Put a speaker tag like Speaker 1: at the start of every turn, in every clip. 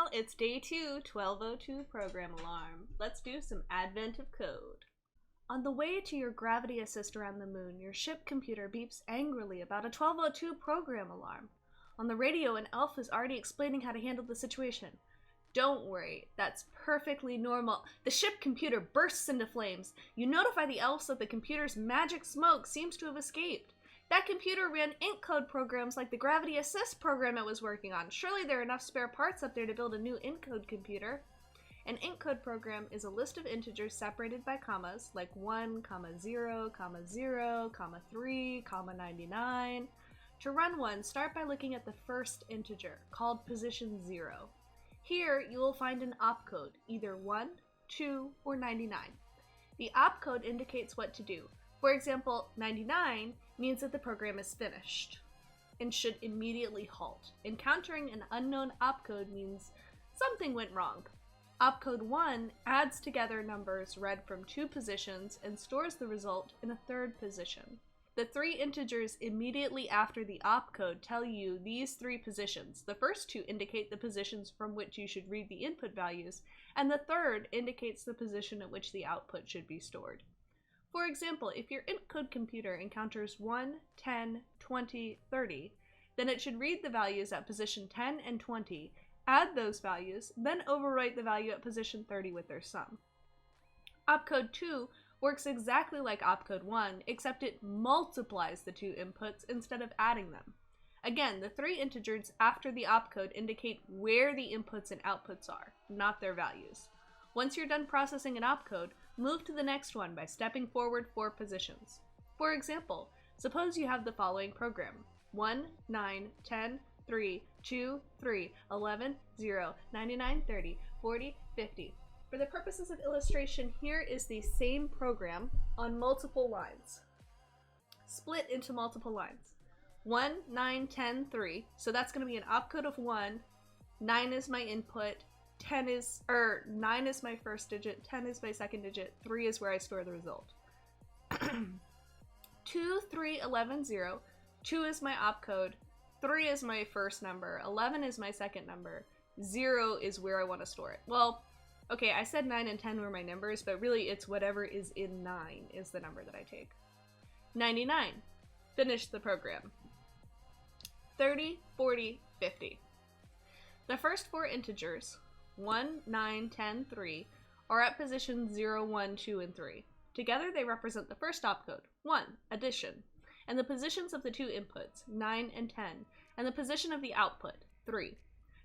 Speaker 1: channel. It's day 2, 1202 program alarm. Let's do some advent of code. On the way to your gravity assist around the moon, your ship computer beeps angrily about a 1202 program alarm. On the radio, an elf is already explaining how to handle the situation. Don't worry, that's perfectly normal. The ship computer bursts into flames. You notify the elves that the computer's magic smoke seems to have escaped. That computer ran ink code programs like the Gravity Assist program it was working on. Surely there are enough spare parts up there to build a new ink code computer. An ink code program is a list of integers separated by commas, like 1, 0, 0, 3, 99. To run one, start by looking at the first integer, called position 0. Here, you will find an opcode, either 1, 2, or 99. The opcode indicates what to do. For example, 99 means that the program is finished and should immediately halt. Encountering an unknown opcode means something went wrong. Opcode 1 adds together numbers read from 2 positions and stores the result in a 3rd position. The 3 integers immediately after the opcode tell you these 3 positions. The first 2 indicate the positions from which you should read the input values, and the 3rd indicates the position at which the output should be stored. For example, if your ink code computer encounters 1, 10, 20, 30, then it should read the values at position 10 and 20, add those values, then overwrite the value at position 30 with their sum. Opcode 2 works exactly like opcode 1, except it multiplies the 2 inputs instead of adding them. Again, the 3 integers after the opcode indicate where the inputs and outputs are, not their values. Once you're done processing an opcode, move to the next one by stepping forward 4 positions. For example, suppose you have the following program: 1, 9, 10, 3, 2, 3, 11, 0, 99, 30, 40, 50. For the purposes of illustration, here is the same program on multiple lines, split into multiple lines. 1, 9, 10, 3, so that's going to be an opcode of 1, 9 is my input, 9 is my first digit, 10 is my second digit, 3 is where I store the result. 2, 3, 11, 0, 2 is my opcode, 3 is my first number, 11 is my second number, 0 is where I want to store it. Well, okay, I said 9 and 10 were my numbers, but really it's whatever is in 9 is the number that I take. 99, finish the program. 30, 40, 50. The first 4 integers, 1, 9, 10, 3, are at position 0, 1, 2, and 3. Together they represent the first opcode, 1, addition, and the positions of the 2 inputs, 9 and 10, and the position of the output, 3.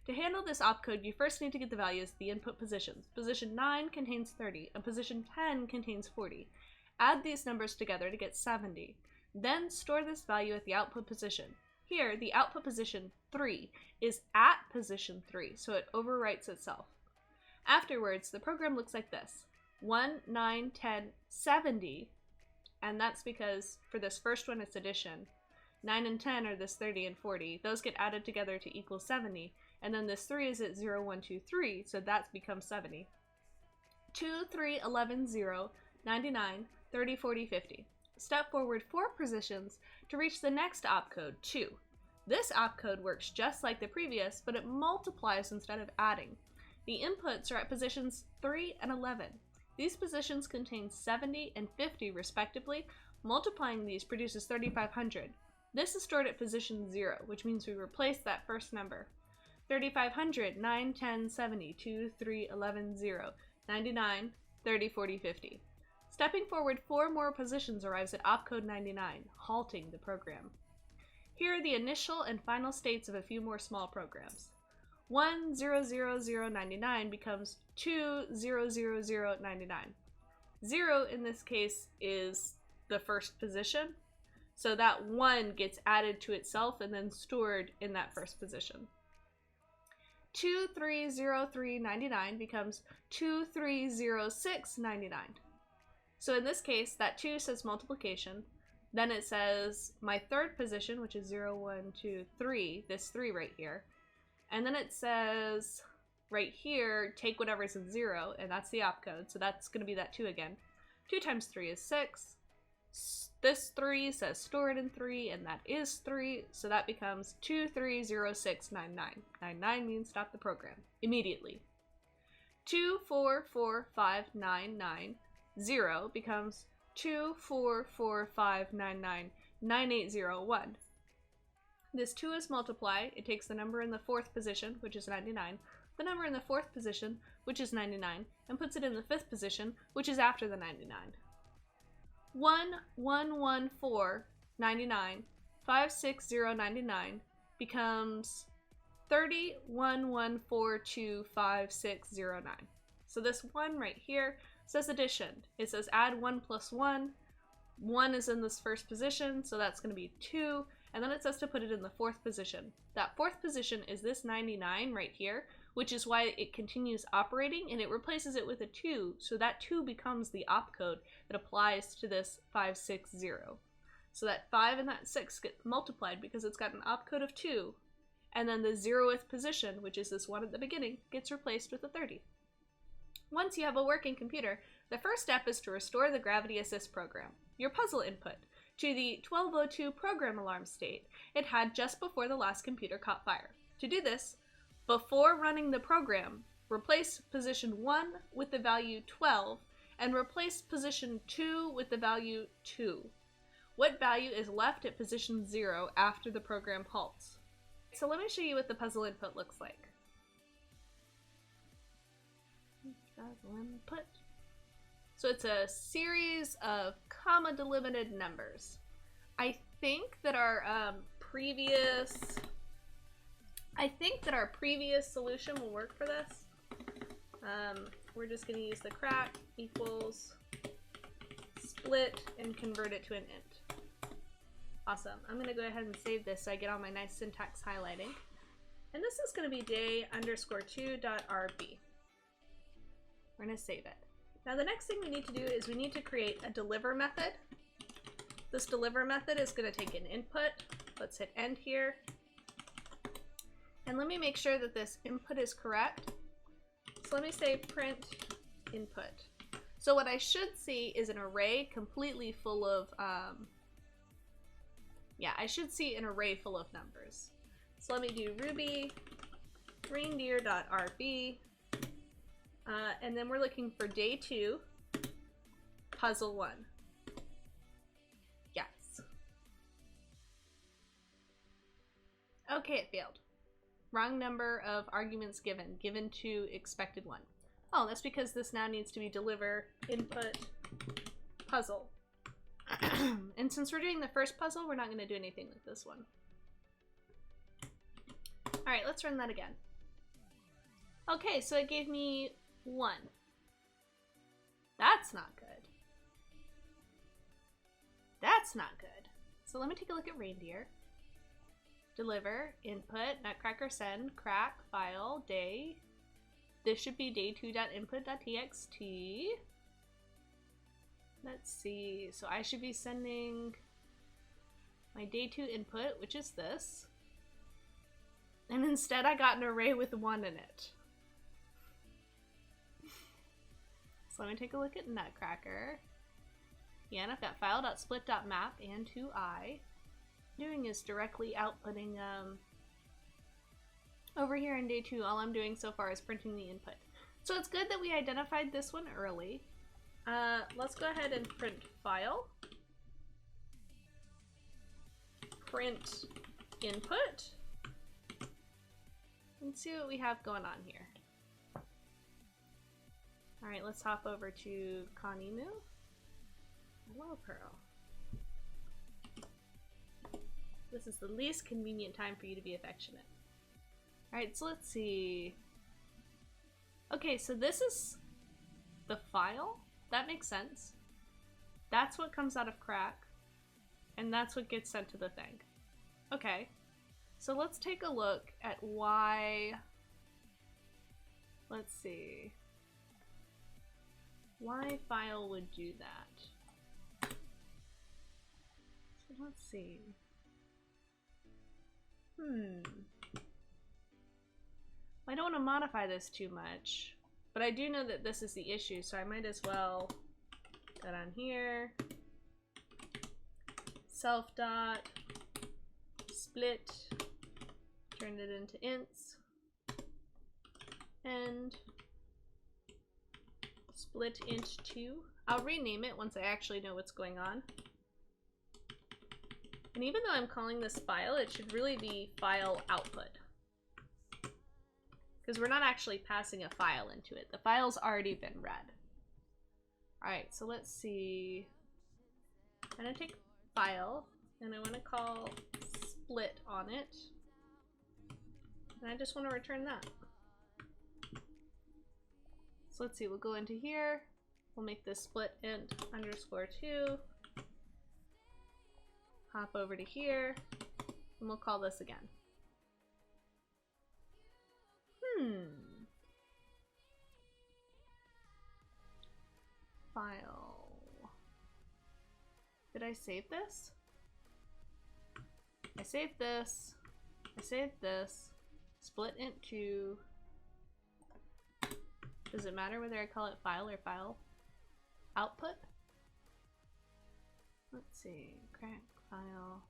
Speaker 1: To handle this opcode, you first need to get the values of the input positions. Position 9 contains 30, and position 10 contains 40. Add these numbers together to get 70. Then store this value at the output position. Here, the output position, 3, is at position 3, so it overwrites itself. Afterwards, the program looks like this: 1, 9, 10, 70, and that's because for this first one it's addition. 9 and 10 are this 30 and 40. Those get added together to equal 70, and then this 3 is at 0, 1, 2, 3, so that becomes 70. 2, 3, 11, 0, 99, 30, 40, 50. Step forward 4 positions to reach the next opcode, 2. This opcode works just like the previous, but it multiplies instead of adding. The inputs are at positions 3 and 11. These positions contain 70 and 50 respectively. Multiplying these produces 3,500. This is stored at position 0, which means we replace that first number. 3,500, 9, 10, 70, 2, 3, 11, 0, 99, 30, 40, 50. Stepping forward 4 more positions arrives at opcode 99, halting the program. Here are the initial and final states of a few more small programs. 1, 0, 0, 0, 99 becomes 2, 0, 0, 0, 99. 0 in this case is the first position, so that 1 gets added to itself and then stored in that first position. 2, 3, 0, 3, 99 becomes 2, 3, 0, 6, 99. So in this case, that 2 says multiplication, then it says my third position, which is 0, 1, 2, 3, this 3 right here, and then it says right here, take whatever's in 0, and that's the opcode, so that's going to be that 2 again. 2 times 3 is 6, This 3 says store it in 3, and that is 3, so that becomes 230699. 99 means stop the program immediately. 2445990 becomes 24459999801. This 2 is multiply. It takes the number in the 4th position, which is 99, the number in the 4th position, which is 99, and puts it in the 5th position, which is after the 99. 111499 56099 becomes 3011425609. So this 1 right here says addition. It says add 1 plus 1. 1 is in this first position, so that's going to be 2. And then it says to put it in the 4th position. That 4th position is this 99 right here, which is why it continues operating, and it replaces it with a 2, so that 2 becomes the opcode that applies to this 560. So that 5 and that 6 get multiplied because it's got an opcode of 2, and then the 0th position, which is this 1 at the beginning, gets replaced with a 30. Once you have a working computer, the first step is to restore the Gravity Assist program, your puzzle input, to the 1202 program alarm state it had just before the last computer caught fire. To do this, before running the program, replace position 1 with the value 12 and replace position 2 with the value 2. What value is left at position 0 after the program halts? So let me show you what the puzzle input looks like. Puzzle input. So it's a series of comma delimited numbers. I think that our previous solution will work for this. We're just going to use the crack equals split and convert it to an int. Awesome. I'm going to go ahead and save this so I get all my nice syntax highlighting. And this is going to be day_2.rb. We're going to save it. Now the next thing we need to do is we need to create a deliver method. This deliver method is going to take an input. Let's hit end here. And let me make sure that this input is correct. So let me say print input. So what I should see is an array completely full of, I should see an array full of numbers. So let me do Ruby reindeer.rb, and then we're looking for day 2, puzzle 1. Yes. Okay, it failed. Wrong number of arguments given to expected 1. Oh, that's because this now needs to be deliver input puzzle. And since we're doing the first puzzle, we're not going to do anything with this one. Alright, let's run that again. Okay, so it gave me 1. That's not good. That's not good. So let me take a look at reindeer. Deliver, input, nutcracker send, crack, file, day. This should be day2.input.txt. Let's see, so I should be sending my day 2 input, which is this. And instead I got an array with 1 in it. So let me take a look at nutcracker. Yeah, and I've got file.split.map and 2i. Doing is directly outputting over here in day 2. All I'm doing so far is printing the input. So it's good that we identified this one early. Let's go ahead and print file, print input, and see what we have going on here. Alright, let's hop over to Conemu. Hello, Pearl. This is the least convenient time for you to be affectionate. Alright, so let's see. Okay, so this is the file. That makes sense. That's what comes out of crack. And that's what gets sent to the thing. Okay. So let's take a look at why... Let's see. Why file would do that. So let's see. I don't want to modify this too much, but I do know that this is the issue, so I might as well go down here, self dot split, turned it into ints, and split int 2. I'll rename it once I actually know what's going on. And even though I'm calling this file, it should really be file output. Because we're not actually passing a file into it. The file's already been read. Alright, so let's see. I'm gonna take file, and I want to call split on it. And I just want to return that. So let's see, we'll go into here. We'll make this split int underscore 2. Hop over to here, and we'll call this again. File. Did I save this? I saved this. I saved this. Split int 2. Does it matter whether I call it file or file output? Let's see. Crack file.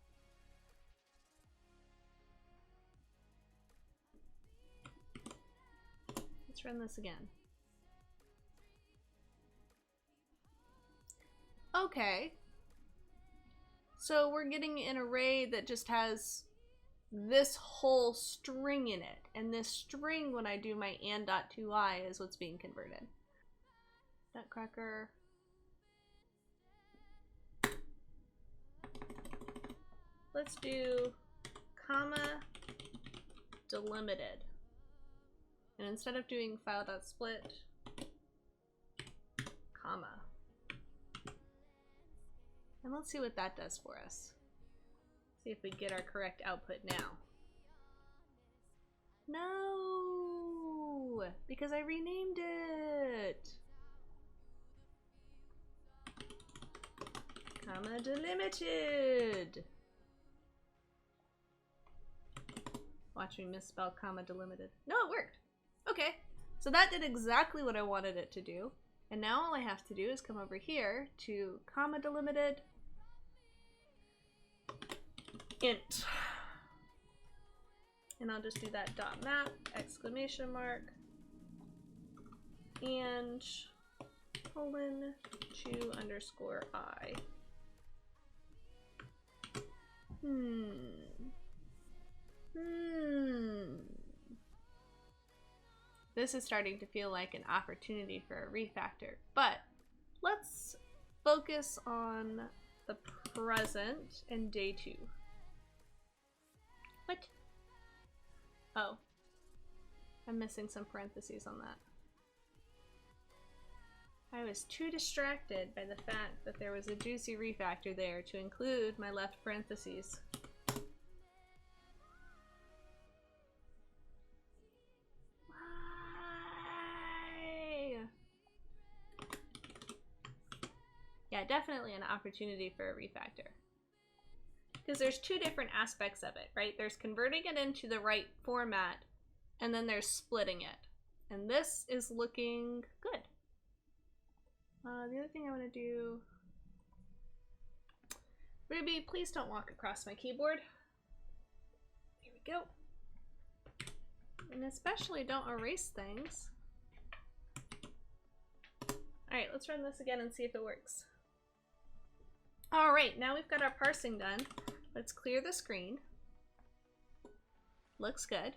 Speaker 1: Let's run this again. Okay. So we're getting an array that just has this whole string in it. And this string, when I do my and.2i, is what's being converted. Nutcracker. Let's do comma delimited. And instead of doing file.split, comma. And let's see what that does for us. See if we get our correct output now. No! Because I renamed it! Comma delimited! Watch me misspell comma delimited. No, it worked! Okay, so that did exactly what I wanted it to do. And now all I have to do is come over here to comma delimited int. And I'll just do that dot map, exclamation mark, and colon 2 underscore I. This is starting to feel like an opportunity for a refactor, but let's focus on the present and day 2. What? Oh. I'm missing some parentheses on that. I was too distracted by the fact that there was a juicy refactor there to include my left parentheses. Why? Yeah, definitely an opportunity for a refactor. Because there's two different aspects of it, right? There's converting it into the right format, and then there's splitting it. And this is looking good. The other thing I want to do... Ruby, please don't walk across my keyboard. There we go. And especially don't erase things. Alright, let's run this again and see if it works. Alright, now we've got our parsing done. Let's clear the screen. Looks good.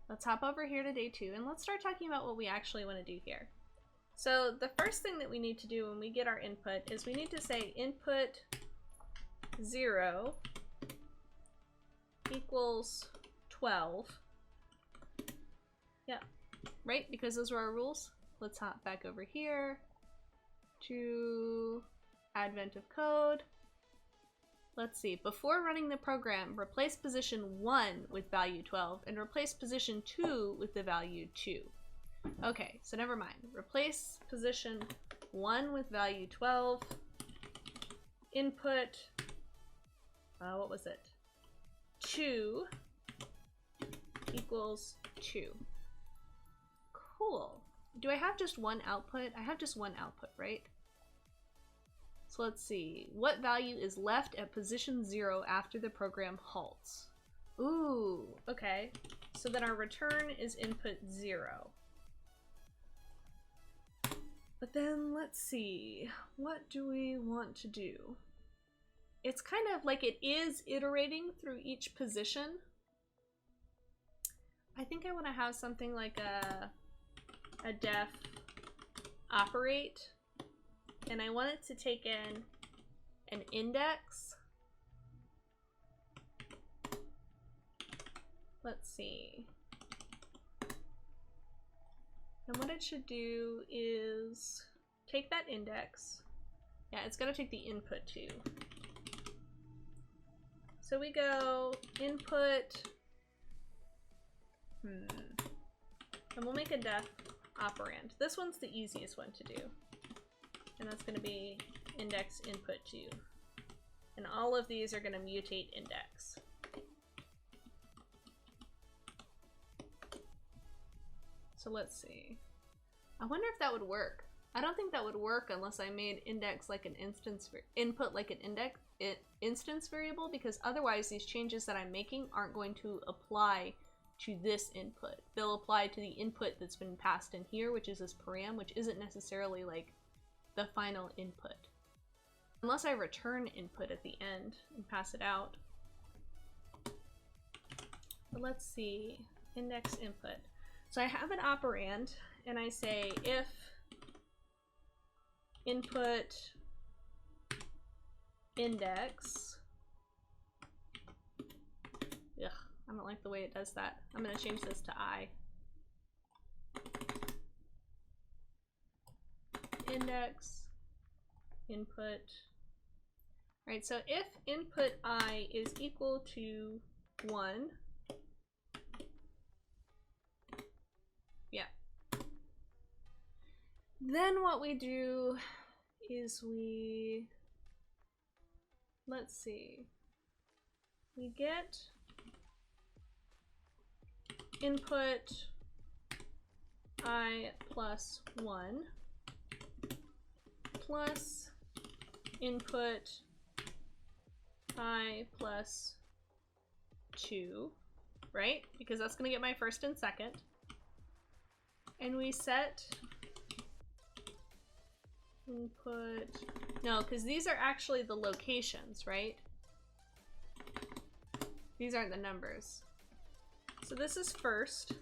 Speaker 1: Let's hop over here to day 2 and let's start talking about what we actually want to do here. So the first thing that we need to do when we get our input is we need to say input 0 equals 12. Yeah, right? Because those were our rules. Let's hop back over here to advent of code. Let's see, before running the program, replace position 1 with value 12 and replace position 2 with the value 2. Okay, so never mind. Replace position 1 with value 12. Input, what was it? 2 equals 2. Cool. Do I have just one output? I have just one output, right? So let's see. What value is left at position 0 after the program halts? Ooh, okay. So then our return is input 0. But then let's see. What do we want to do? It's kind of like it is iterating through each position. I think I want to have something like a def operate, and I want it to take in an index. Let's see. And what it should do is take that index. Yeah, it's gonna take the input too. So we go input, and we'll make a def operand. This one's the easiest one to do. And that's gonna be index input 2. And all of these are gonna mutate index. So let's see. I wonder if that would work. I don't think that would work unless I made index like an instance, input like an instance variable, because otherwise these changes that I'm making aren't going to apply to this input. They'll apply to the input that's been passed in here, which is this param, which isn't necessarily like the final input. Unless I return input at the end and pass it out. But let's see, index input. So I have an operand, and I say if input index. Ugh, I don't like the way it does that. I'm gonna change this to I. Index input. Alright, so if input I is equal to 1, yeah. Then what we do is let's see, we get input I plus 1 plus input I plus 2, right? Because that's gonna get my first and second. And we set input, no, because these are actually the locations, right? These aren't the numbers. So this is first.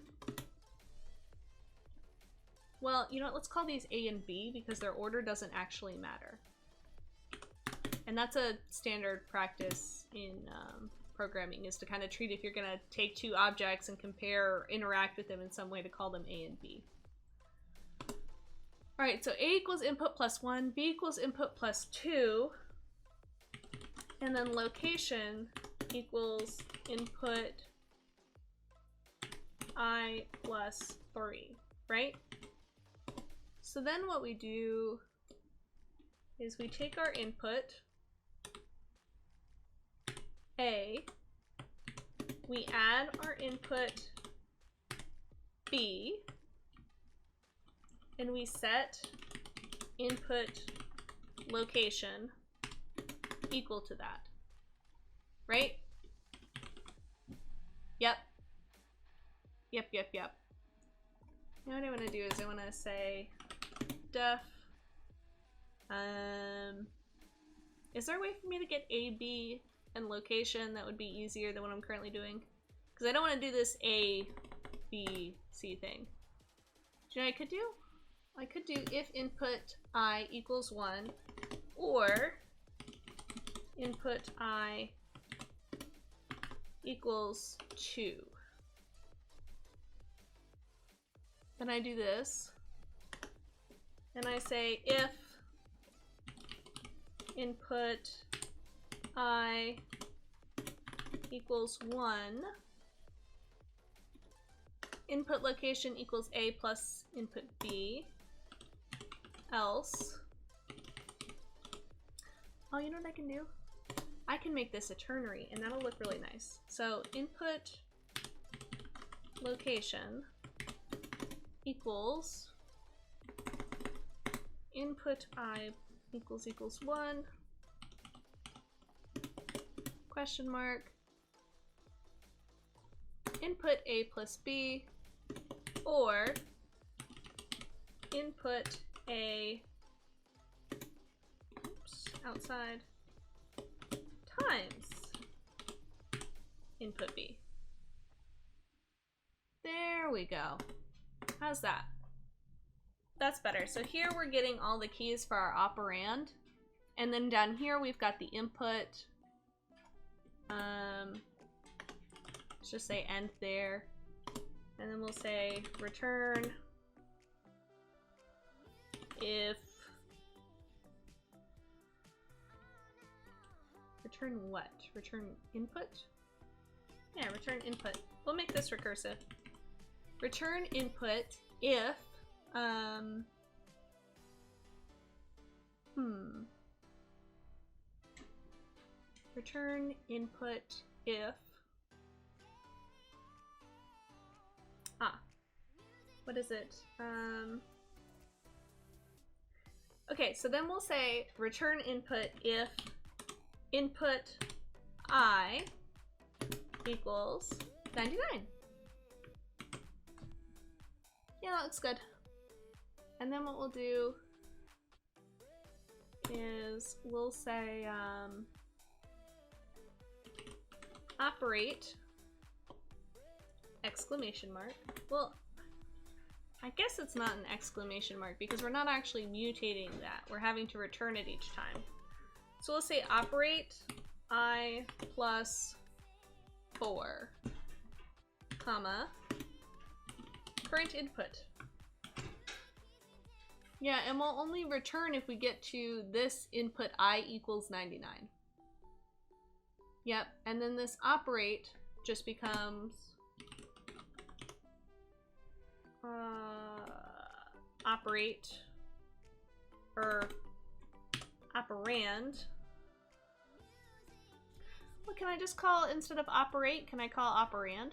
Speaker 1: Well, you know what, let's call these A and B because their order doesn't actually matter. And that's a standard practice in programming, is to kind of treat, if you're gonna take two objects and compare or interact with them in some way, to call them A and B. Alright, so A equals input plus 1, B equals input plus 2, and then location equals input I plus 3, right? So then what we do is we take our input A, we add our input B, and we set input location equal to that, right? Yep. Yep. Now what I want to do is I want to say def, is there a way for me to get A, B, and location that would be easier than what I'm currently doing? Because I don't want to do this A, B, C thing. Do you know what I could do? I could do if input I equals 1, or input I equals 2. Then I do this, and I say if input I equals 1, input location equals A plus input B, else. Oh, you know what I can do? I can make this a ternary, and that'll look really nice. So input location equals input I equals 1. Question mark. Input A plus B, or input A, oops, outside, times input B. There we go. How's that? That's better. So here we're getting all the keys for our operand, and then down here we've got the input. Let's just say end there, and then we'll say return if, return what? Return input? Yeah, return input. We'll make this recursive. Return input if, return input if, what is it? Okay, so then we'll say return input if input I equals 99. Yeah, that looks good. And then what we'll do is we'll say operate exclamation mark. Well, I guess it's not an exclamation mark because we're not actually mutating that. We're having to return it each time. So we'll say operate I plus 4, comma, current input. Yeah, and we'll only return if we get to this input I equals 99. Yep, and then this operate just becomes operate, or operand. What can I just call, instead of operate, can I call operand?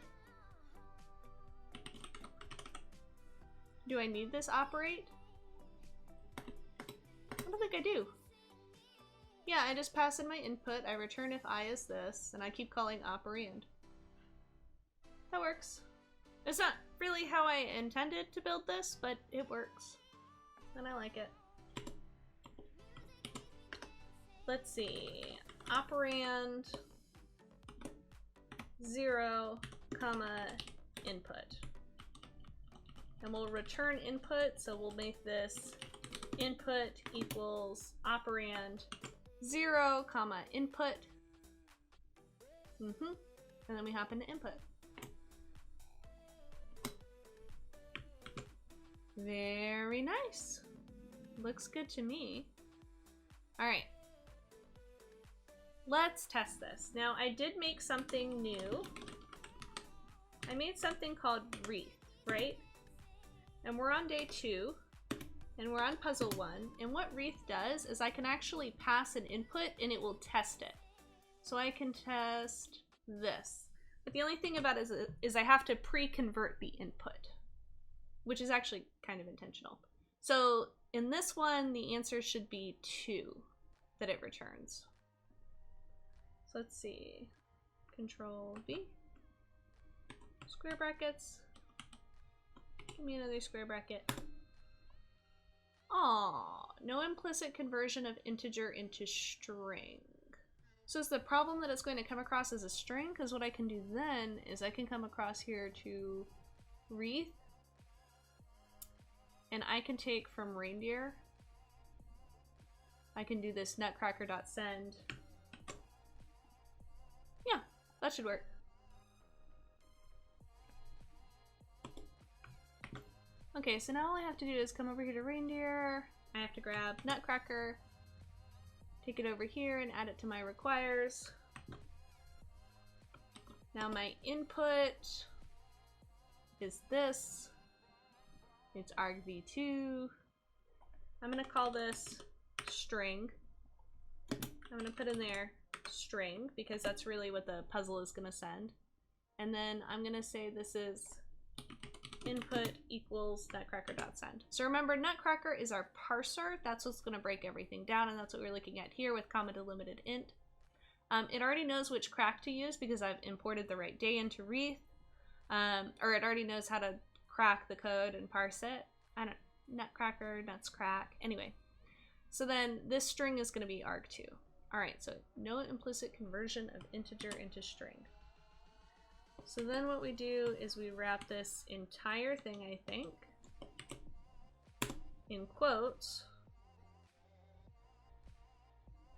Speaker 1: Do I need this operate? I don't think I do. Yeah, I just pass in my input, I return if I is this, and I keep calling operand. That works. It's not really how I intended to build this, but it works. And I like it. Let's see. Operand 0, comma, input. And we'll return input, so we'll make this input equals operand 0, comma, input. And then we hop into input. Very nice. Looks good to me. All right. Let's test this. Now, I did make something new. I made something called wreath, right? And we're on day 2, and we're on puzzle 1. And what wreath does is I can actually pass an input and it will test it. So I can test this. But the only thing about it is I have to pre-convert the input, which is actually kind of intentional. So in this one, the answer should be 2 that it returns. So let's see. Control V. Square brackets. Give me another square bracket. Aw, no implicit conversion of integer into string. So is the problem that it's going to come across as a string? Because what I can do then is I can come across here to wreath, and I can take from reindeer. I can do this nutcracker.send. Yeah, that should work. Okay, so now all I have to do is come over here to reindeer. I have to grab nutcracker, take it over here and add it to my requires. Now my input is this. It's argv2. I'm gonna call this string. I'm gonna put in there string because that's really what the puzzle is gonna send. And then I'm gonna say this is input equals equals nutcracker.send. So remember, nutcracker is our parser. That's what's going to break everything down, and that's what we're looking at here with comma delimited int. It already knows which crack to use because I've imported the right day into Wreath. Or it already knows how to crack the code and parse it. I don't nutcracker, nuts crack. Anyway, so then this string is going to be arg2. All right, so no implicit conversion of integer into string. So then what we do is we wrap this entire thing, I think, in quotes.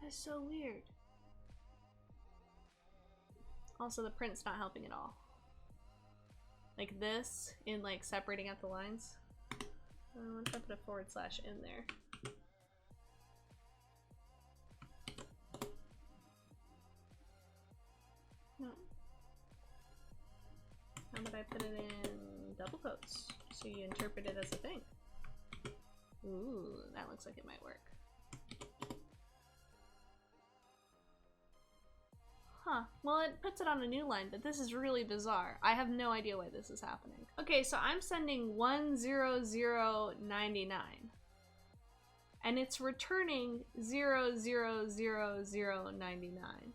Speaker 1: That's so weird. Also, the print's not helping at all. Like this, in like separating out the lines. Once I put a forward slash in there. No. How about I put it in double quotes so you interpret it as a thing? Ooh, that looks like it might work. Huh. Well, it puts it on a new line, but this is really bizarre. I have no idea why this is happening. Okay, so I'm sending 10099. And it's returning 000099.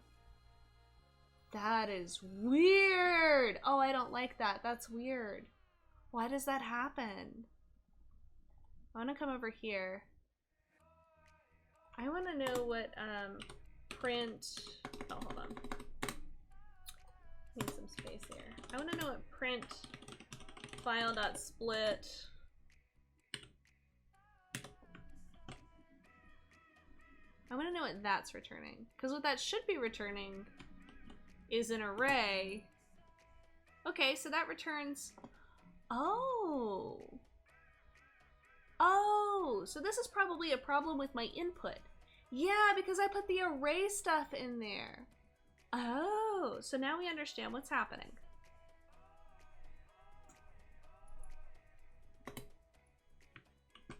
Speaker 1: That is weird! Oh, I don't like that. That's weird. Why does that happen? I want to come over here. I want to know what, print... Oh, hold on. Need some space here. I want to know what print file.split. I want to know what that's returning. Because what that should be returning is an array. Okay, so that returns... Oh! Oh! So this is probably a problem with my input. Yeah, because I put the array stuff in there. Oh, so now we understand what's happening.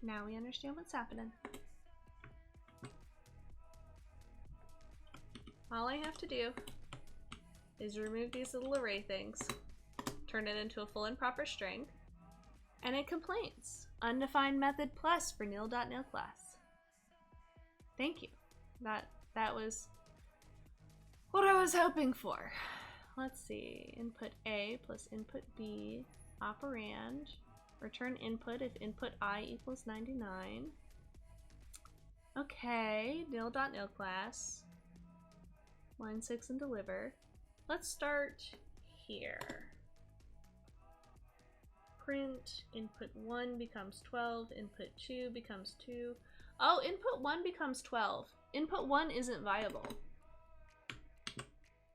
Speaker 1: Now we understand what's happening. All I have to do is remove these little array things, turn it into a full and proper string, and it complains. Undefined method plus for nil.nil class. Thank you. That was what I was hoping for. Let's see. Input A plus input B, operand, return input if input I equals 99. Okay, nil.nil class. Line 6 and deliver. Let's start here. Print input 1 becomes 12, input 2 becomes 2. Oh, input 1 becomes 12. Input 1 isn't viable.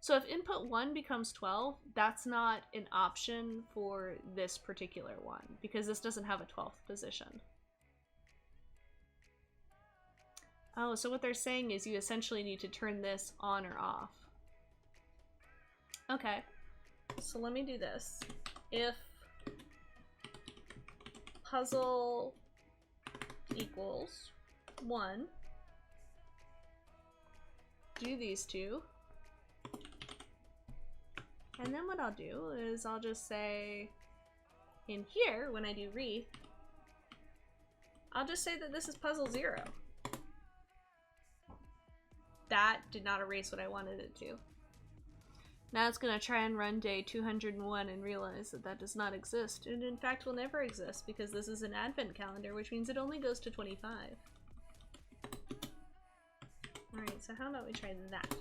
Speaker 1: So if input 1 becomes 12, that's not an option for this particular one, because this doesn't have a 12th position. Oh, so what they're saying is you essentially need to turn this on or off. Okay, so let me do this. If puzzle equals 1, do these two. And then what I'll do is I'll just say in here, when I do Wreath, I'll just say that this is puzzle 0. That did not erase what I wanted it to. Now it's going to try and run day 201 and realize that that does not exist. And in fact will never exist because this is an advent calendar, which means it only goes to 25. Alright, so how about we try that?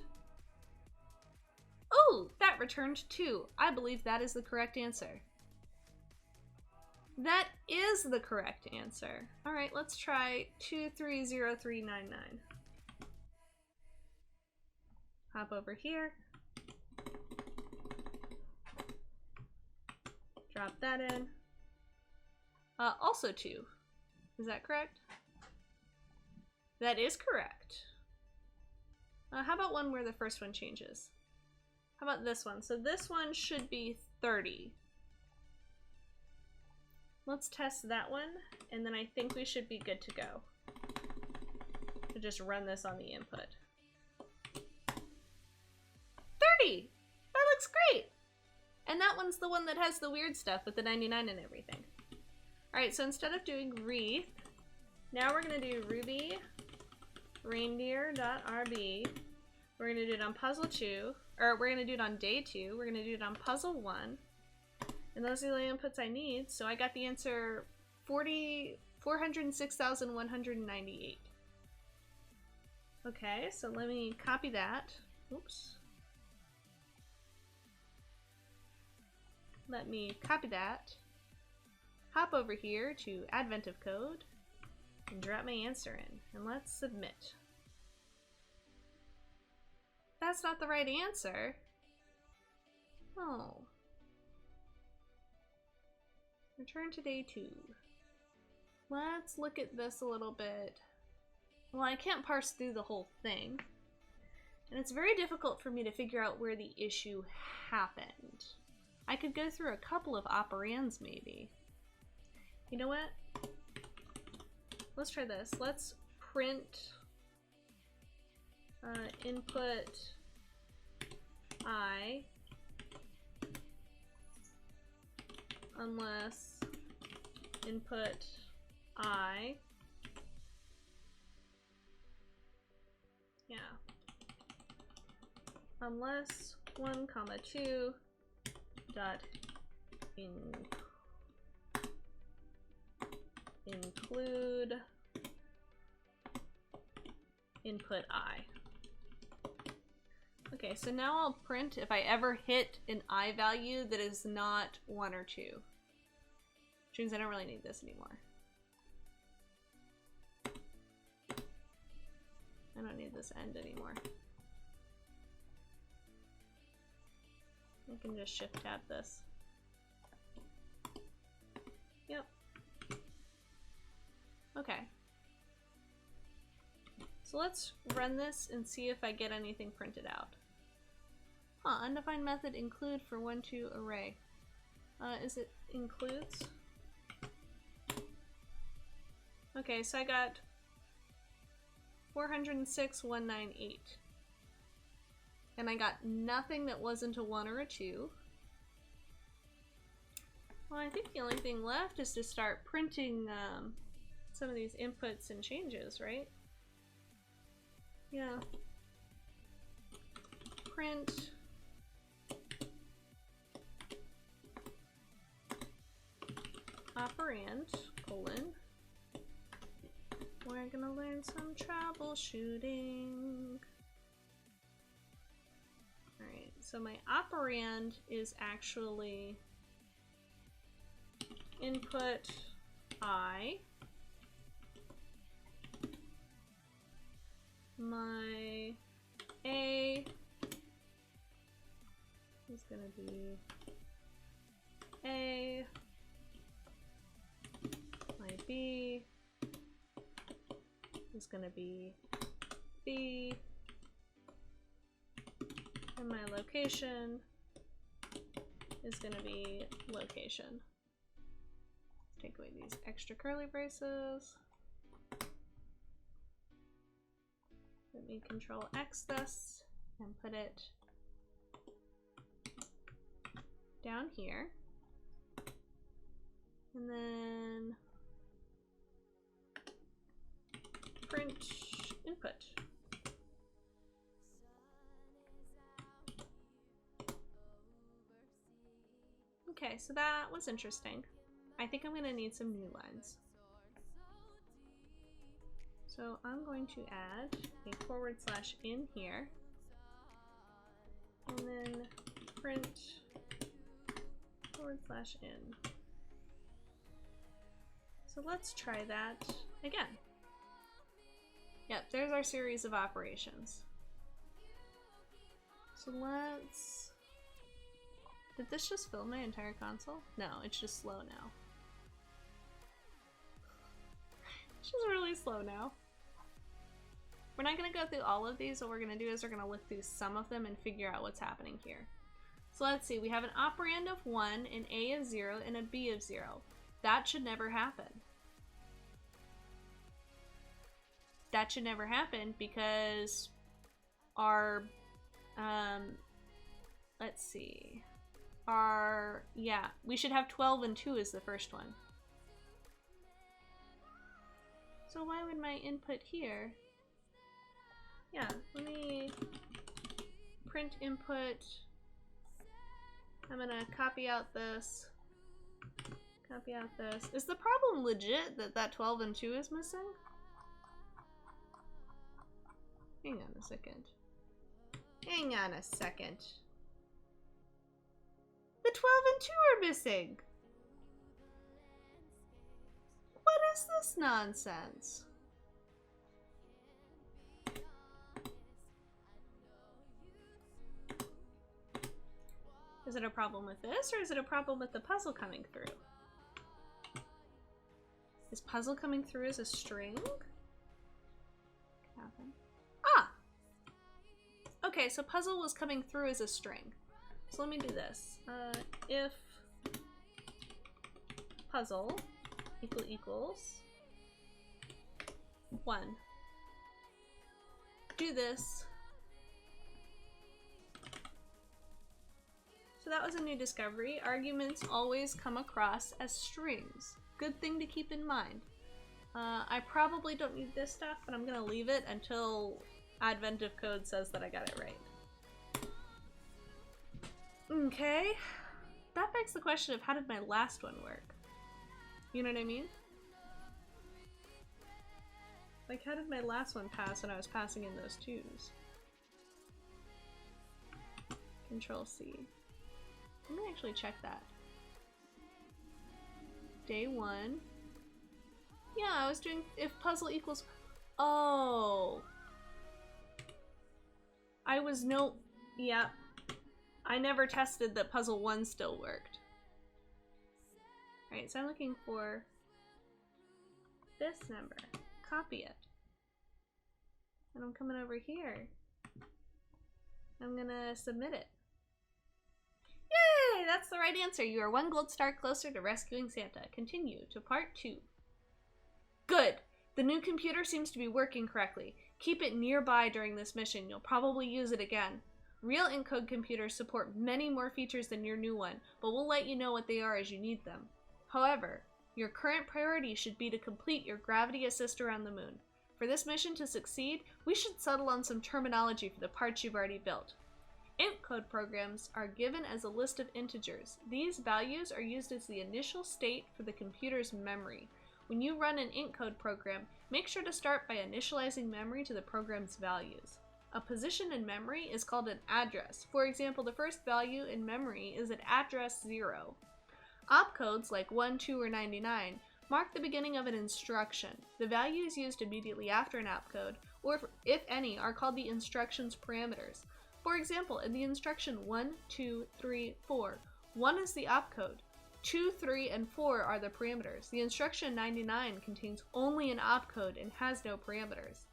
Speaker 1: Oh, that returned 2. I believe that is the correct answer. That is the correct answer. Alright, let's try 230399. Hop over here. Drop that in. Also 2. Is that correct? That is correct. How about one where the first one changes? How about this one? So this one should be 30. Let's test that one, and then I think we should be good to go. To just run this on the input. 30! That looks great! And that one's the one that has the weird stuff with the 99 and everything. Alright, so instead of doing wreath, now we're going to do Ruby reindeer.rb. We're going to do it on puzzle 2, or we're going to do it on day 2. We're going to do it on puzzle 1. And those are the inputs I need. So I got the answer 406,198. Okay, so let me copy that. Oops. Let me copy that. Hop over here to Advent of Code and drop my answer in. And let's submit. That's not the right answer. Oh. Return to day 2. Let's look at this a little bit. Well, I can't parse through the whole thing. And it's very difficult for me to figure out where the issue happened. I could go through a couple of operands maybe. You know what? Let's try this. Let's print input I unless input I, yeah, unless 1, 2 dot include input I. Okay, so now I'll print if I ever hit an I value that is not 1 or 2. Which means I don't really need this anymore. I don't need this end anymore. I can just shift tab this. Yep. Okay. So let's run this and see if I get anything printed out. Huh, undefined method include for 1, 2 array. Is it includes? Okay, so I got 406,198. And I got nothing that wasn't a 1 or a 2. Well, I think the only thing left is to start printing some of these inputs and changes, right? Yeah. Print operand, colon. We're gonna learn some troubleshooting. Alright, so my operand is actually input I. My A is gonna be A. My B is gonna be B. And my location is gonna be location. Take away these extra curly braces. Let me control X this and put it down here. And then print input. Okay, so that was interesting. I think I'm gonna need some new lines. So I'm going to add a /in here, and then print /in. So let's try that again. Yep, there's our series of operations. So let's... Did this just fill my entire console? No, it's just slow now. It's just really slow now. We're not going to go through all of these. What we're going to do is we're going to look through some of them and figure out what's happening here. So let's see. We have an operand of 1, an A of 0, and a B of 0. That should never happen. That should never happen because our, let's see. Yeah, we should have 12 and 2 as the first one. So why would my input here? Yeah, let me print input. I'm gonna copy out this. Copy out this. Is the problem legit that 12 and 2 is missing? Hang on a second. Hang on a second. The 12 and 2 are missing! What is this nonsense? Is it a problem with this, or is it a problem with the puzzle coming through? Is puzzle coming through as a string? Ah! Okay, so puzzle was coming through as a string. So let me do this. If puzzle equals 1. Do this. So that was a new discovery. Arguments always come across as strings. Good thing to keep in mind. I probably don't need this stuff, but I'm gonna leave it until Advent of Code says that I got it right. Okay. That begs the question of how did my last one work? You know what I mean? Like, how did my last one pass when I was passing in those 2s? Control C. Let me actually check that. Day 1. Yeah, I was doing if puzzle equals... Oh. I was no... Yeah. I never tested that puzzle 1 still worked. Alright, so I'm looking for this number. Copy it. And I'm coming over here. I'm gonna submit it. Yay! That's the right answer. You are 1 gold star closer to rescuing Santa. Continue to part 2. Good! The new computer seems to be working correctly. Keep it nearby during this mission. You'll probably use it again. Real ENCODE computers support many more features than your new one, but we'll let you know what they are as you need them. However, your current priority should be to complete your gravity assist around the moon. For this mission to succeed, we should settle on some terminology for the parts you've already built. ENCODE programs are given as a list of integers. These values are used as the initial state for the computer's memory. When you run an ENCODE program, make sure to start by initializing memory to the program's values. A position in memory is called an address. For example, the first value in memory is at address 0. Opcodes like 1, 2, or 99 mark the beginning of an instruction. The values used immediately after an opcode, or if any, are called the instruction's parameters. For example, in the instruction 1, 2, 3, 4, 1 is the opcode. 2, 3, and 4 are the parameters. The instruction 99 contains only an opcode and has no parameters.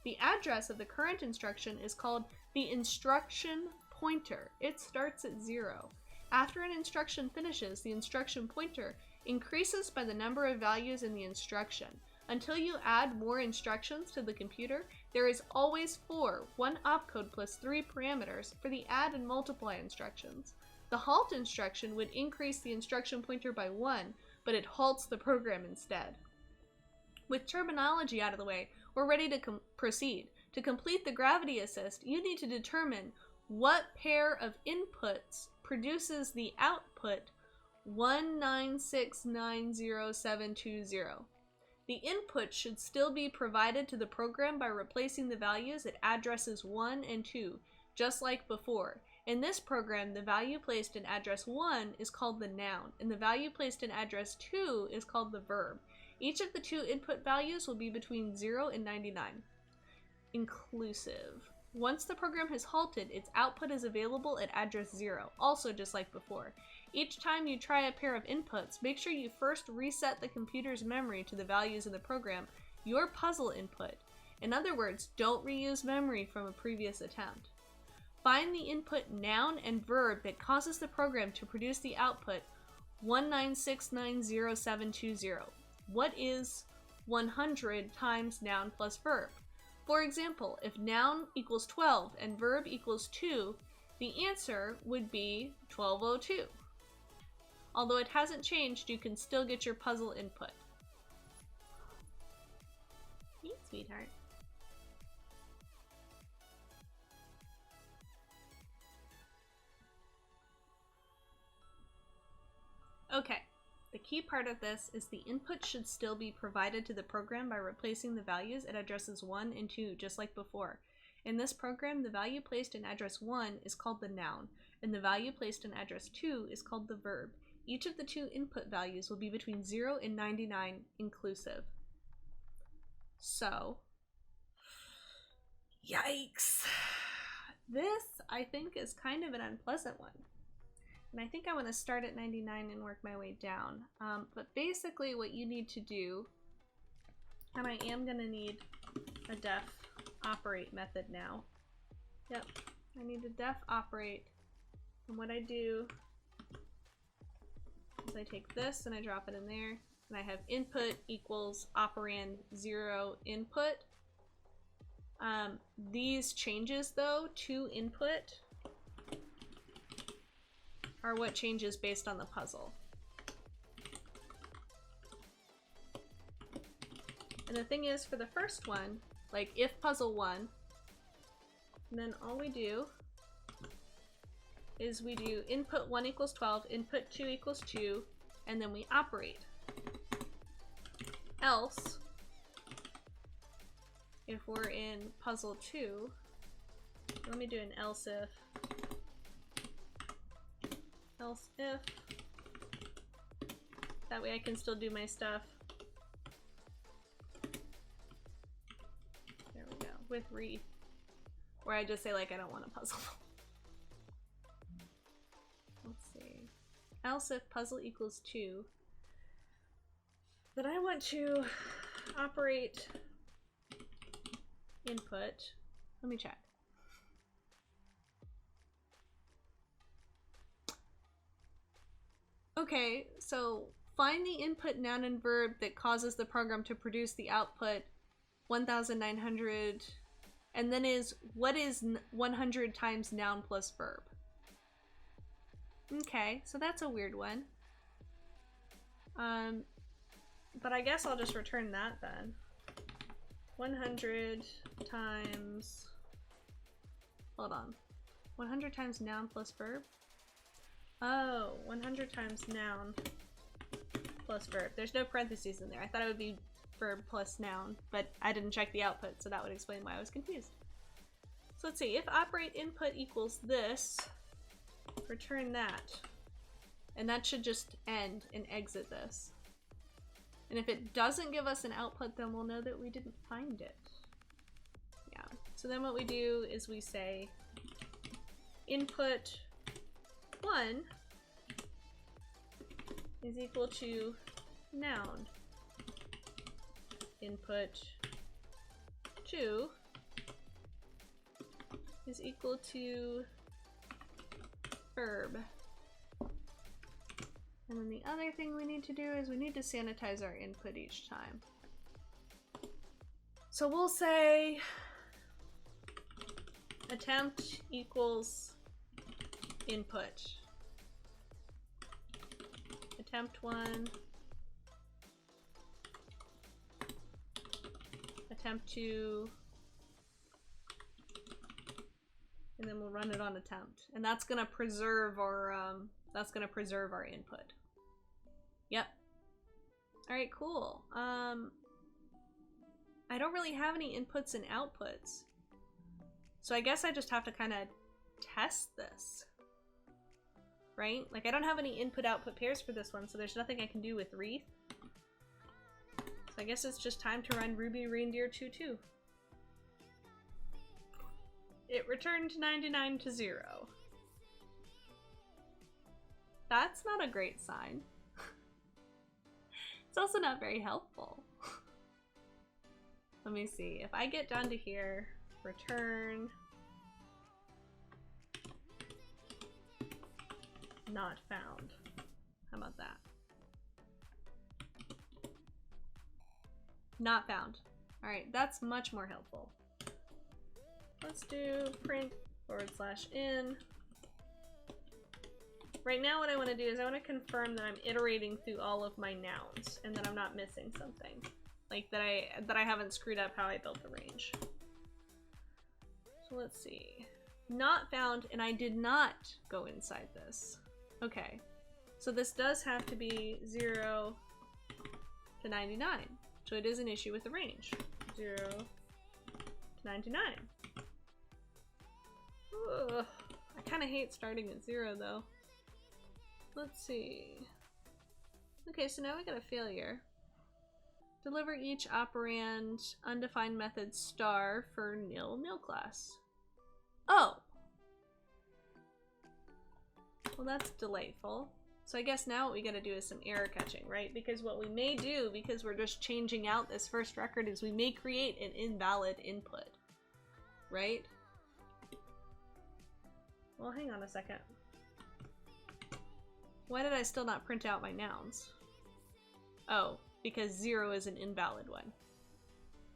Speaker 1: The address of the current instruction is called the instruction pointer. It starts at 0. After an instruction finishes, the instruction pointer increases by the number of values in the instruction. Until you add more instructions to the computer, there is always 4, 1 opcode plus 3 parameters for the add and multiply instructions. The halt instruction would increase the instruction pointer by 1, but it halts the program instead. With terminology out of the way, we're ready to proceed. To complete the gravity assist, you need to determine what pair of inputs produces the output 19690,720. The input should still be provided to the program by replacing the values at addresses 1 and 2, just like before. In this program, the value placed in address 1 is called the noun, and the value placed in address 2 is called the verb. Each of the 2 input values will be between 0 and 99. Inclusive. Once the program has halted, its output is available at address 0, also just like before. Each time you try a pair of inputs, make sure you first reset the computer's memory to the values in the program, your puzzle input. In other words, don't reuse memory from a previous attempt. Find the input noun and verb that causes the program to produce the output 19690,720. What is 100 times noun plus verb? For example, if noun equals 12 and verb equals 2, the answer would be 1202. Although it hasn't changed, you can still get your puzzle input. Hey, sweetheart. Okay, the key part of this is the input should still be provided to the program by replacing the values at addresses 1 and 2, just like before. In this program, the value placed in address 1 is called the noun, and the value placed in address 2 is called the verb. Each of the two input values will be between 0 and 99 inclusive. So, yikes. This, I think, is kind of an unpleasant one. And I think I want to start at 99 and work my way down. But basically what you need to do, and I am going to need a def operate method now. Yep, I need a def operate. And what I do is I take this and I drop it in there. And I have input equals operand 0 input. These changes though to input are what changes based on the puzzle. And the thing is, for the first one, like if puzzle 1, then all we do is we do input 1 equals 12, input 2 equals 2, and then we operate. Else, if we're in puzzle 2, let me do an else if. Else if. That way I can still do my stuff. There we go. With re. Where I just say like I don't want a puzzle. Let's see. Else if puzzle equals 2. Then I want to operate input. Let me check. Okay, so find the input noun and verb that causes the program to produce the output 1900, and then what is 100 times noun plus verb? Okay, so that's a weird one. But I guess I'll just return that then. 100 times, hold on, 100 times noun plus verb? Oh, 100 times noun plus verb. There's no parentheses in there. I thought it would be verb plus noun, but I didn't check the output, so that would explain why I was confused. So let's see, if operate input equals this, return that. And that should just end and exit this. And if it doesn't give us an output, then we'll know that we didn't find it. Yeah, so then what we do is we say input 1 is equal to noun. Input 2 is equal to verb. And then the other thing we need to do is we need to sanitize our input each time. So we'll say attempt equals input. Attempt 1. Attempt 2. And then we'll run it on attempt. And that's gonna preserve our input. Yep. Alright, cool. I don't really have any inputs and outputs. So I guess I just have to kind of test this. Right? Like I don't have any input-output pairs for this one, so there's nothing I can do with Wreath. So I guess it's just time to run Ruby Reindeer 2.2. It returned 99 to 0. That's not a great sign. It's also not very helpful. Let me see. If I get down to here, return not found. How about that? Not found. Alright, that's much more helpful. Let's do print /in. Right now what I want to do is I want to confirm that I'm iterating through all of my nouns and that I'm not missing something. Like that I haven't screwed up how I built the range. So let's see. Not found, and I did not go inside this. Okay. So this does have to be 0 to 99. So it is an issue with the range. 0 to 99. Ugh. I kind of hate starting at 0 though. Let's see. Okay, so now we got a failure. Deliver each operand undefined method star for nil class. Oh! Well, that's delightful. So I guess now what we gotta do is some error catching, right? Because what we may do, because we're just changing out this first record, is we may create an invalid input. Right? Well, hang on a second. Why did I still not print out my nouns? Oh, because 0 is an invalid one.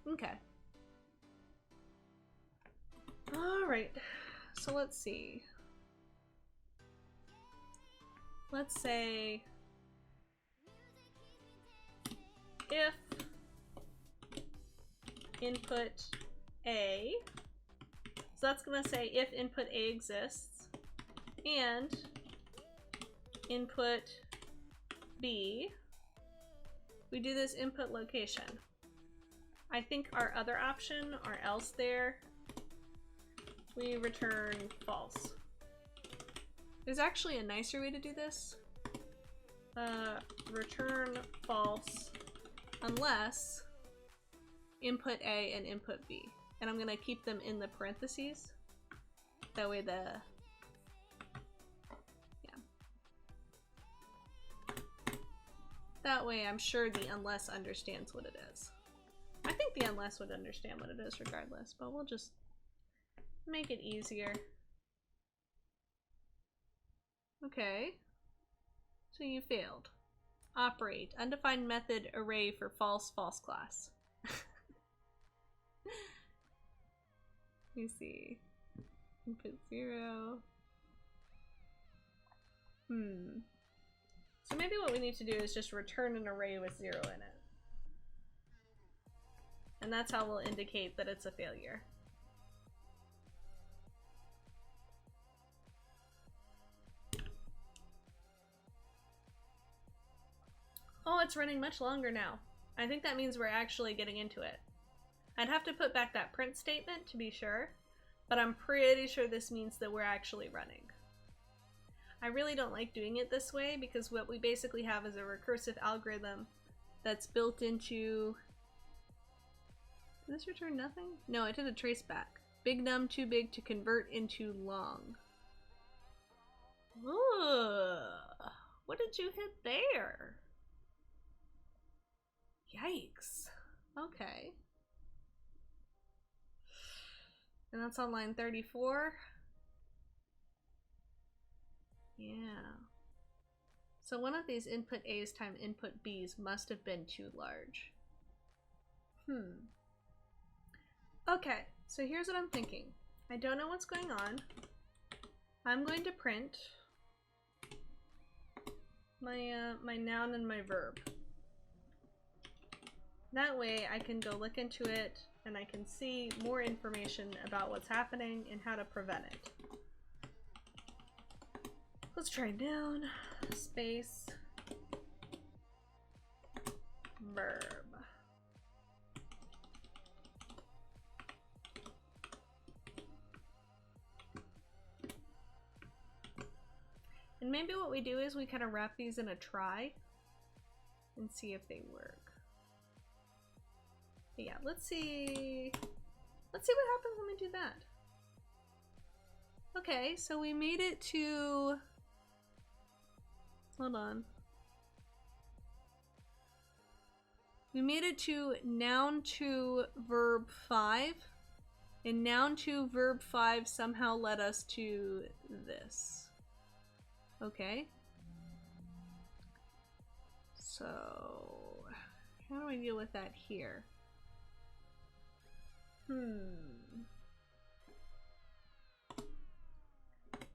Speaker 1: Okay. Alright, so let's see. Let's say if input A, so that's going to say if input A exists and input B, we do this input location. I think our other option, our else there, we return false. There's actually a nicer way to do this. Return false unless input A and input B. And I'm gonna keep them in the parentheses. That way yeah. That way I'm sure the unless understands what it is. I think the unless would understand what it is regardless, but we'll just make it easier. Okay, so you failed. Operate. Undefined method array for false class. Let me see. Input 0. So maybe what we need to do is just return an array with 0 in it. And that's how we'll indicate that it's a failure. Oh, it's running much longer now. I think that means we're actually getting into it. I'd have to put back that print statement to be sure, but I'm pretty sure this means that we're actually running. I really don't like doing it this way because what we basically have is a recursive algorithm that's built into... Did this return nothing? No, it did a traceback. Big num too big to convert into long. Ugh, what did you hit there? Yikes. Okay. And that's on line 34. Yeah. So one of these input A's times input B's must have been too large. Okay, so here's what I'm thinking. I don't know what's going on. I'm going to print my my noun and my verb. That way I can go look into it and I can see more information about what's happening and how to prevent it. Let's try noun, space, verb. And maybe what we do is we kind of wrap these in a try and see if they work. But yeah, let's see what happens when we do that. Okay, so we made it to, hold on. We made it to noun to verb 5, and noun to verb 5 somehow led us to this. Okay. So, how do I deal with that here?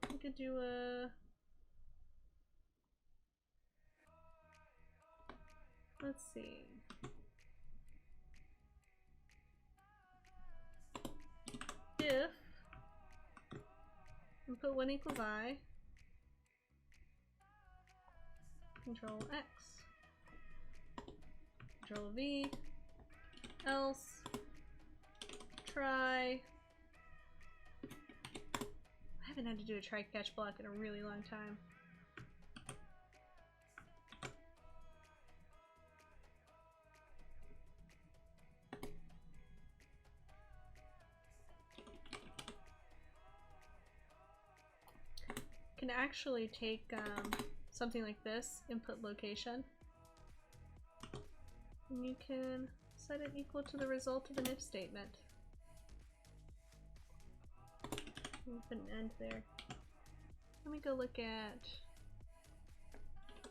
Speaker 1: I could do a... Let's see. Put 1 equals I. Control X. Control V. Else. Try. I haven't had to do a try catch block in a really long time. Can actually take something like this, input location, and you can set it equal to the result of an if statement. Put an end there. Let me go look at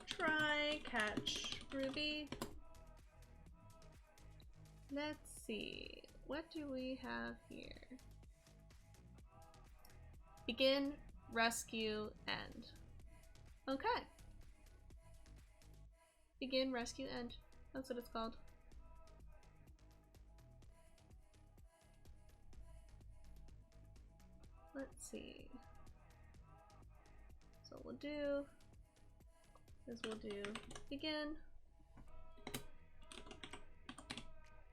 Speaker 1: try catch Ruby. Let's see, what do we have here? Begin, rescue, end. Okay. Begin, rescue, end. That's what it's called. Let's see. So what we'll do is we'll do begin,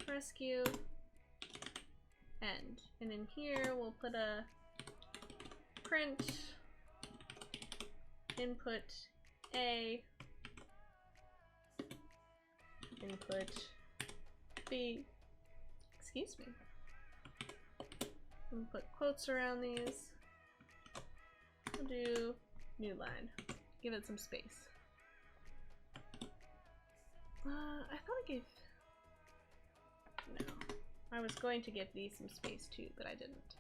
Speaker 1: rescue, end. And in here we'll put a print input A, input B, excuse me. And put quotes around these. We'll do new line. Give it some space. I thought I gave... No. I was going to give these some space too, but I didn't.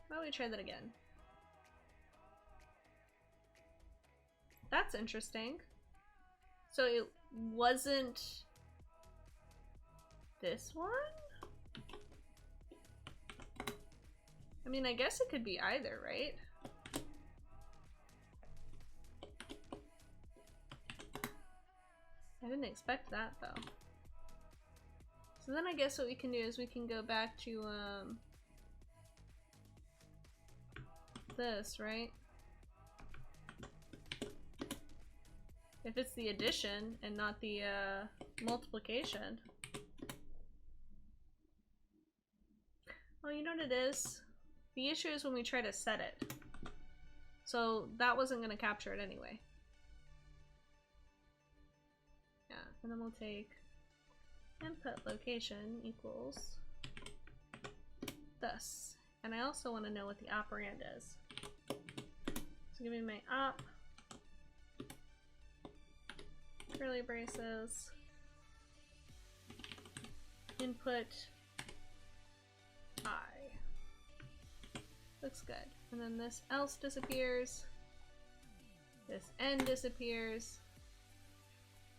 Speaker 1: Why don't we try that again? That's interesting. So it wasn't this one? I mean, I guess it could be either, right? I didn't expect that though. So then I guess what we can do is we can go back to this, right? If it's the addition and not the multiplication. Well, you know what it is? The issue is when we try to set it. So that wasn't going to capture it anyway. Yeah, and then we'll take input location equals this. And I also want to know what the operand is. So give me my op, curly braces, input I. Looks good. And then this else disappears. This end disappears.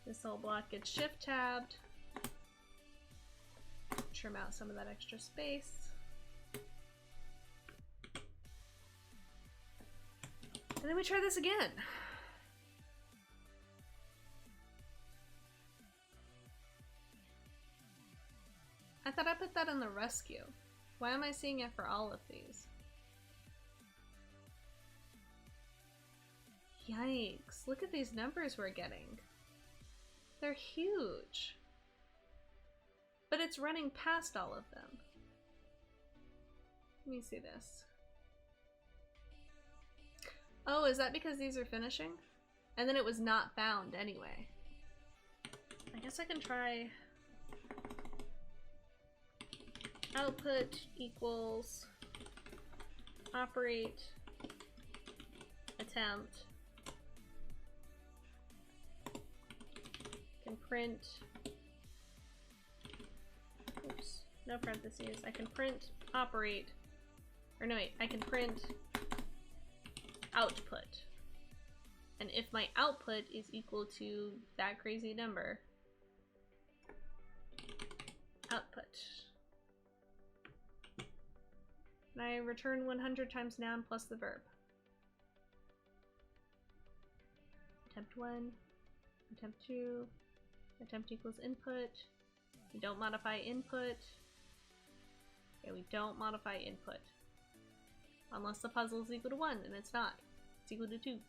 Speaker 1: This whole block gets shift tabbed. Trim out some of that extra space. And then we try this again. I thought I put that on the rescue. Why am I seeing it for all of these? Yikes, look at these numbers we're getting. They're huge. But it's running past all of them. Let me see this. Oh, is that because these are finishing? And then it was not found anyway. I guess I can try output equals operate attempt. Can print, oops, no parentheses. I can print operate, or no wait, I can print output. And if my output is equal to that crazy number, output. And I return 100 times noun plus the verb. Attempt 1, attempt 2, attempt equals input. We don't modify input. Okay, we don't modify input. Unless the puzzle is equal to 1, and it's not. It's equal to 2.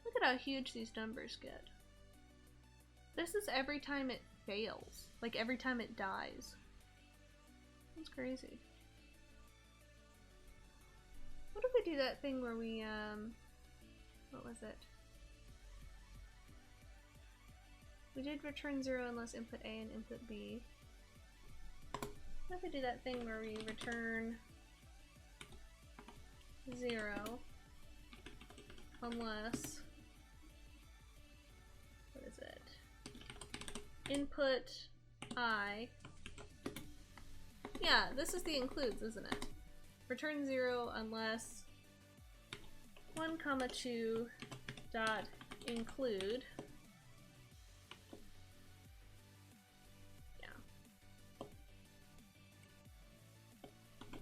Speaker 1: Look at how huge these numbers get. This is every time it fails. Like every time it dies. That's crazy. What if we do that thing where we, what was it? We did return 0 unless input A and input B. What if we do that thing where we return 0 unless, what is it? Input I. Yeah, this is the includes, isn't it? Return 0 unless 1, 2 dot include. Yeah.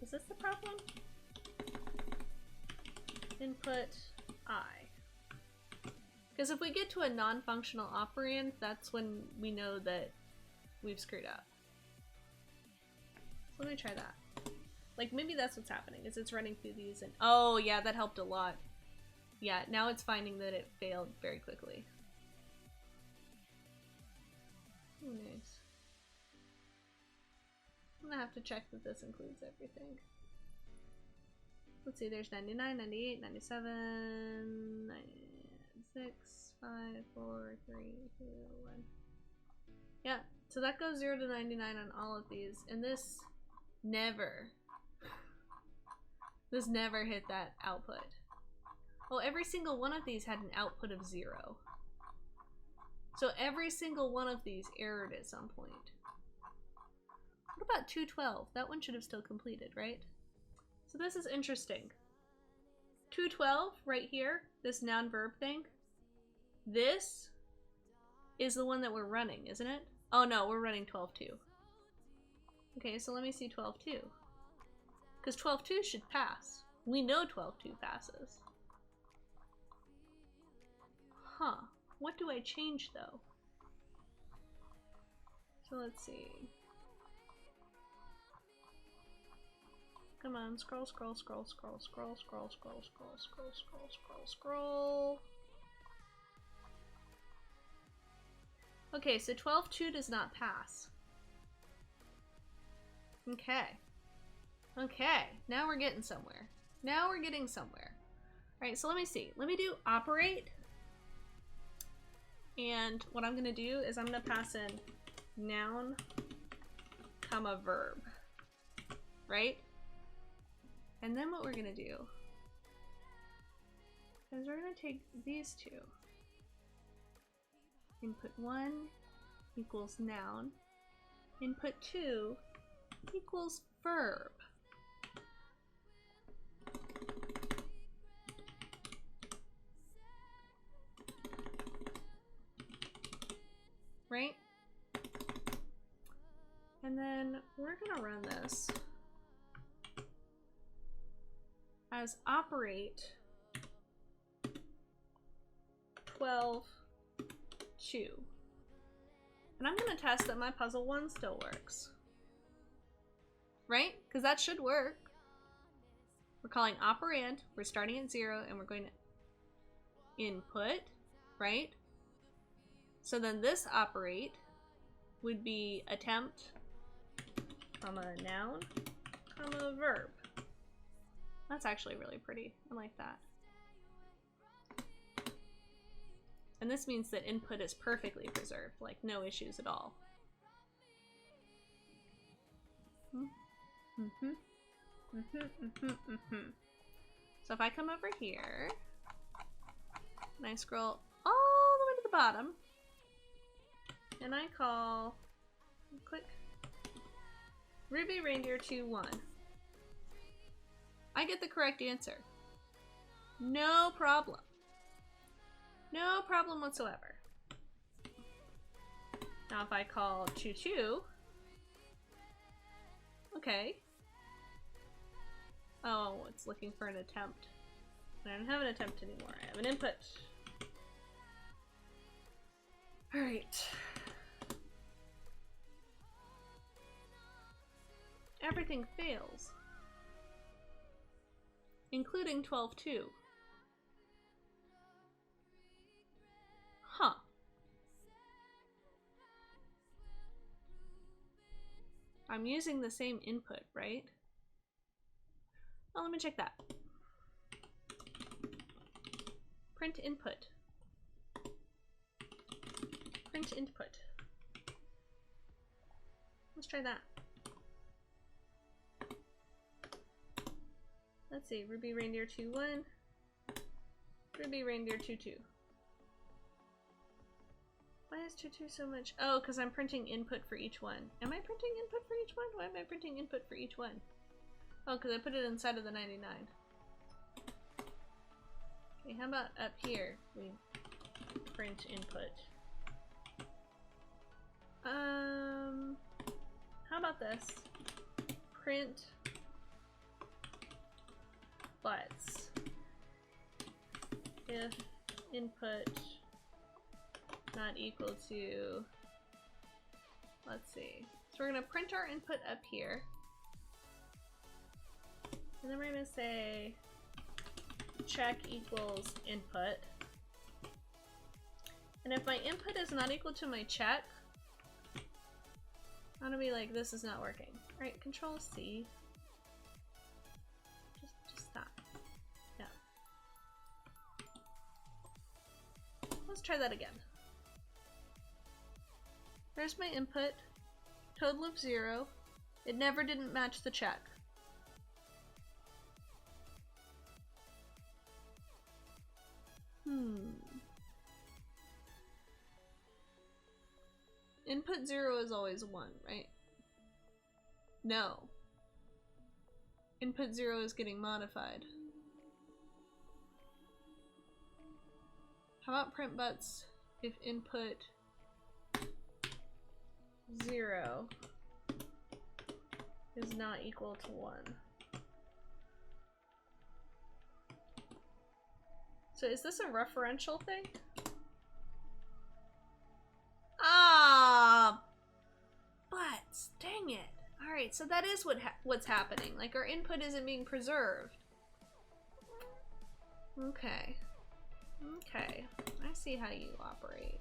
Speaker 1: Is this the problem? Input I. Because if we get to a non-functional operand, that's when we know that we've screwed up. So let me try that. Like, maybe that's what's happening, is it's running through these and— oh, yeah, that helped a lot. Yeah, now it's finding that it failed very quickly. Oh, nice. I'm gonna have to check that this includes everything. Let's see, there's 99, 98, 97, 96, 5, 4, 3, 2, 1. Yeah, so that goes 0 to 99 on all of these, and this never hit that output. Oh, every single one of these had an output of 0. So every single one of these errored at some point. What about 212? That one should have still completed, right? So this is interesting. 212 right here, this noun verb thing. This is the one that we're running, isn't it? Oh no, we're running 12.2. Okay, so let me see 12.2. Because 12.2 should pass. We know 12.2 passes. Huh. What do I change though? So let's see. Come on, scroll, scroll, scroll, scroll, scroll, scroll, scroll, scroll, scroll, scroll, scroll, scroll. Okay, so 12.2 does not pass. Okay. Okay, now we're getting somewhere. Now we're getting somewhere. Alright, so let me see. Let me do operate. And what I'm gonna do is I'm gonna pass in noun, comma, verb. Right? And then what we're gonna do is we're gonna take these two. Input 1 equals noun. Input 2 equals verb. Right? And then we're gonna run this as operate 12.2. And I'm gonna test that my puzzle 1 still works. Right? Because that should work. We're calling operand, we're starting at 0, and we're going to input, right? So then this operate would be attempt, comma, noun, comma, verb. That's actually really pretty. I like that. And this means that input is perfectly preserved, like no issues at all. So if I come over here, and I scroll all the way to the bottom, and I call, click, Ruby Reindeer 2-1. I get the correct answer. No problem. No problem whatsoever. Now if I call 2-2, okay. Oh, it's looking for an attempt. I don't have an attempt anymore. I have an input. Alright. Everything fails. Including 12-2. Huh. I'm using the same input, right? Oh, let me check that. Print input. Print input. Let's try that. Let's see, Ruby Reindeer 2-1. Ruby Reindeer 2-2. Why is 2-2 so much? Oh, because I'm printing input for each one. Am I printing input for each one? Why am I printing input for each one? Oh, because I put it inside of the 99. Okay, how about up here? We print input. How about this? Print butts. If input not equal to, let's see. So we're gonna print our input up here. And then we're gonna say check equals input. And if my input is not equal to my check, I'm gonna be like, this is not working. Alright, Control C. Just stop. Yeah. Let's try that again. There's my input. Total of 0. It never didn't match the check. Input 0 is always 1, right? No. Input 0 is getting modified. How about print butts if input 0 is not equal to 1? So is this a referential thing? Ah, but dang it. All right, so that is what's happening. Like our input isn't being preserved. Okay. Okay. I see how you operate.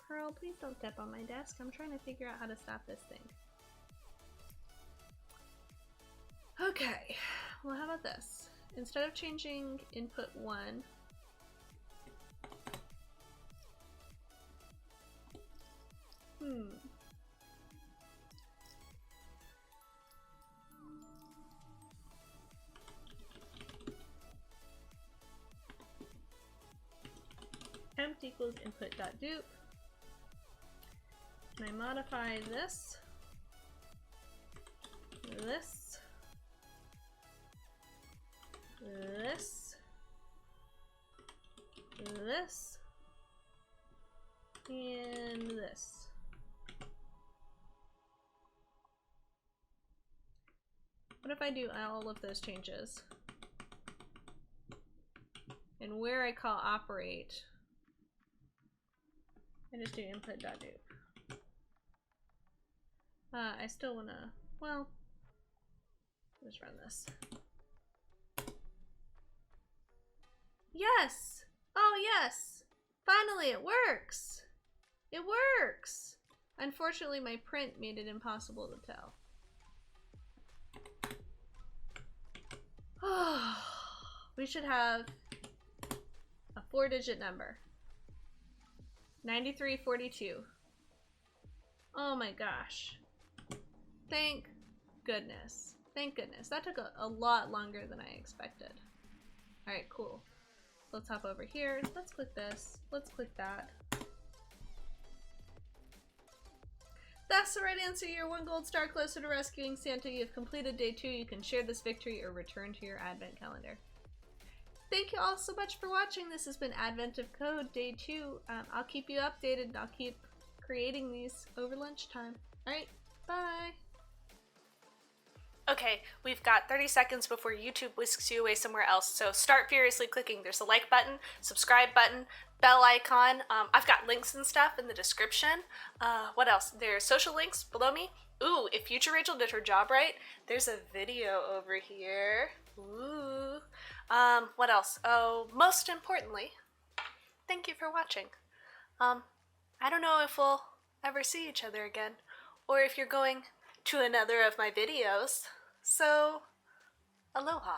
Speaker 1: Pearl, please don't step on my desk. I'm trying to figure out how to stop this thing. Okay. Well, how about this? Instead of changing input 1, temp equals input.dupe. And I modify this, this, this, this, and this. What if I do all of those changes? And where I call operate, I just do input.dupe. I still wanna, well, let's run this. Yes! Oh yes! Finally it works! It works! Unfortunately my print made it impossible to tell. We should have a 4-digit number. 9342. Oh my gosh. Thank goodness. Thank goodness. That took a lot longer than I expected. Alright, cool. Let's hop over here. Let's click this. Let's click that. That's the right answer. You're 1 gold star closer to rescuing Santa. You have completed day 2. You can share this victory or return to your advent calendar. Thank you all so much for watching. This has been Advent of Code day 2. I'll keep you updated. I'll keep creating these over lunchtime. Alright, bye. Okay, we've got 30 seconds before YouTube whisks you away somewhere else, so start furiously clicking. There's a like button, subscribe button, bell icon. I've got links and stuff in the description. What else? There's social links below me. Ooh, if Future Rachel did her job right, there's a video over here. Ooh. What else? Oh, most importantly, thank you for watching. I don't know if we'll ever see each other again, or if you're going to another of my videos, so aloha.